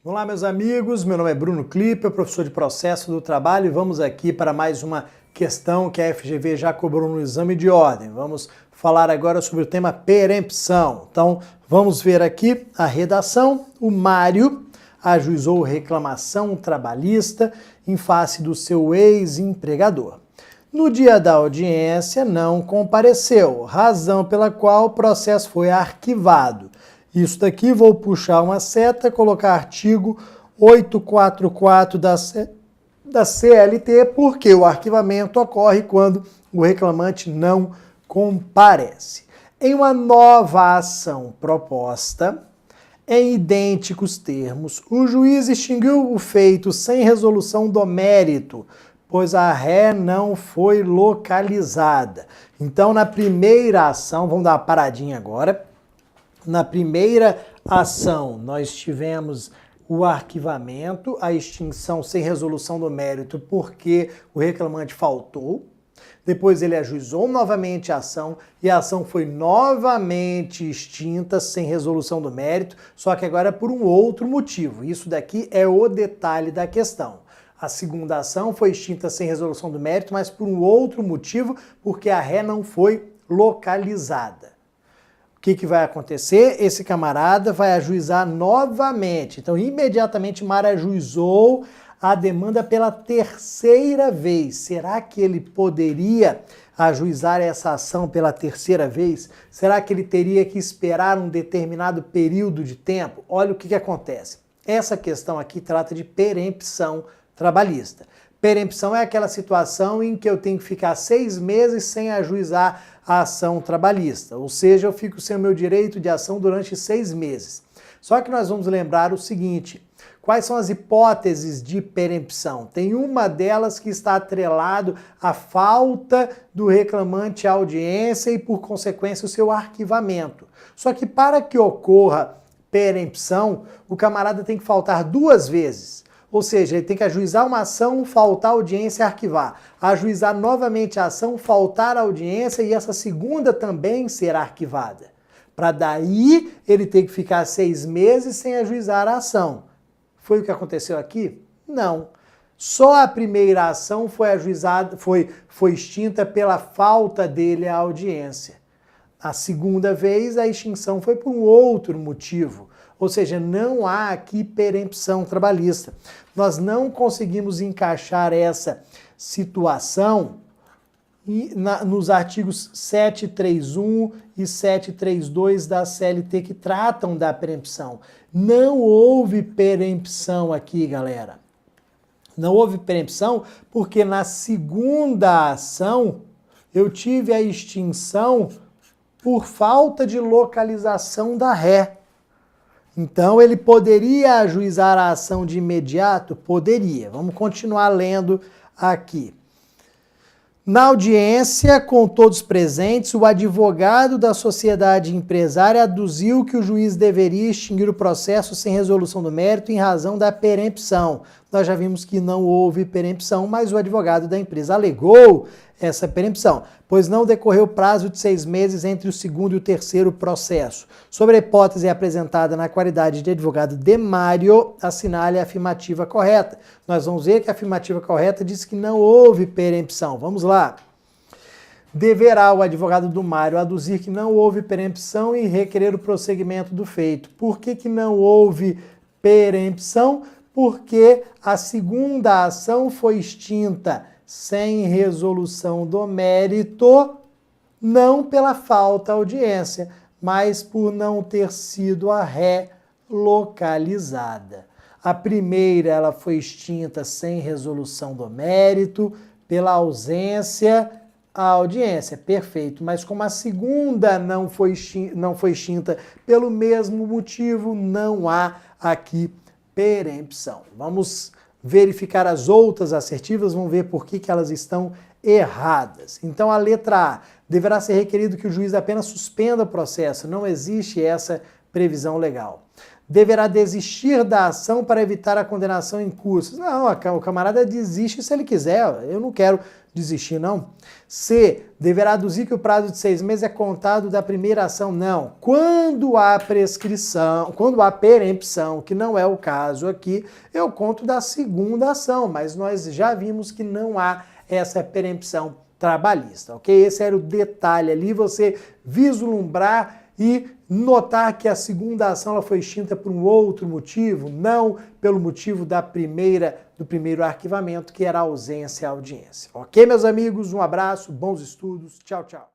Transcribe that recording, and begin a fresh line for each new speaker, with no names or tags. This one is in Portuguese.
Olá, meus amigos, meu nome é Bruno Klipper, professor de Processo do Trabalho, e vamos aqui para mais uma questão que a FGV já cobrou no exame de ordem. Vamos falar agora sobre o tema perempção. Então, vamos ver aqui a redação. O Mário ajuizou reclamação trabalhista em face do seu ex-empregador. No dia da audiência, não compareceu, razão pela qual o processo foi arquivado. Isso daqui, vou puxar uma seta, colocar artigo 844 da CLT, porque o arquivamento ocorre quando o reclamante não comparece. Em uma nova ação proposta, em idênticos termos, o juiz extinguiu o feito sem resolução do mérito, pois a ré não foi localizada. Então, na primeira ação, vamos dar uma paradinha agora. Na primeira ação, nós tivemos o arquivamento, a extinção sem resolução do mérito, porque o reclamante faltou. Depois ele ajuizou novamente a ação e a ação foi novamente extinta sem resolução do mérito, só que agora por um outro motivo. Isso daqui é o detalhe da questão. A segunda ação foi extinta sem resolução do mérito, mas por um outro motivo, porque a ré não foi localizada. O que vai acontecer? Esse camarada vai ajuizar novamente. Então, imediatamente, Mário ajuizou a demanda pela terceira vez. Será que ele poderia ajuizar essa ação pela terceira vez? Será que ele teria que esperar um determinado período de tempo? Olha o que acontece. Essa questão aqui trata de perempção trabalhista. Perempção é aquela situação em que eu tenho que ficar 6 meses sem ajuizar a ação trabalhista, ou seja, eu fico sem o meu direito de ação durante 6 meses. Só que nós vamos lembrar o seguinte: quais são as hipóteses de perempção? Tem uma delas que está atrelado à falta do reclamante à audiência e, por consequência, o seu arquivamento. Só que para que ocorra perempção, o camarada tem que faltar 2 vezes. Ou seja, ele tem que ajuizar uma ação, faltar audiência e arquivar. Ajuizar novamente a ação, faltar audiência e essa segunda também ser arquivada. Para daí ele ter que ficar 6 meses sem ajuizar a ação. Foi o que aconteceu aqui? Não. Só a primeira ação foi ajuizada, foi extinta pela falta dele à audiência. A segunda vez a extinção foi por um outro motivo. Ou seja, não há aqui perempção trabalhista. Nós não conseguimos encaixar essa situação nos artigos 731 e 732 da CLT que tratam da perempção. Não houve perempção aqui, galera. Não houve perempção porque na segunda ação eu tive a extinção por falta de localização da ré. Então, ele poderia ajuizar a ação de imediato? Poderia. Vamos continuar lendo aqui. Na audiência, com todos presentes, o advogado da sociedade empresária aduziu que o juiz deveria extinguir o processo sem resolução do mérito em razão da perempção. Nós já vimos que não houve perempção, mas o advogado da empresa alegou essa perempção, pois não decorreu prazo de 6 meses entre o segundo e o terceiro processo. Sobre a hipótese apresentada na qualidade de advogado de Mário, assinale a afirmativa correta. Nós vamos ver que a afirmativa correta diz que não houve perempção. Vamos lá. Deverá o advogado do Mário aduzir que não houve perempção e requerer o prosseguimento do feito. Por que não houve perempção? Porque a segunda ação foi extinta sem resolução do mérito, não pela falta à audiência, mas por não ter sido a ré localizada. A primeira ela foi extinta sem resolução do mérito, pela ausência à audiência, perfeito. Mas como a segunda não foi extinta pelo mesmo motivo, não há aqui perempção. Vamos verificar as outras assertivas, vamos ver por que elas estão erradas. Então, a letra A, deverá ser requerido que o juiz apenas suspenda o processo. Não existe essa previsão legal. deverá desistir da ação para evitar a condenação em curso. Não, o camarada desiste se ele quiser, eu não quero desistir, não. C, deverá aduzir que o prazo de 6 meses é contado da primeira ação. Não. Quando há prescrição, quando há perempção, que não é o caso aqui, eu conto da segunda ação, mas nós já vimos que não há essa perempção trabalhista, ok? Esse era o detalhe ali, você vislumbrar e notar que a segunda ação ela foi extinta por um outro motivo, não pelo motivo do primeiro arquivamento, que era a ausência à audiência. Ok, meus amigos? Um abraço, bons estudos, tchau, tchau.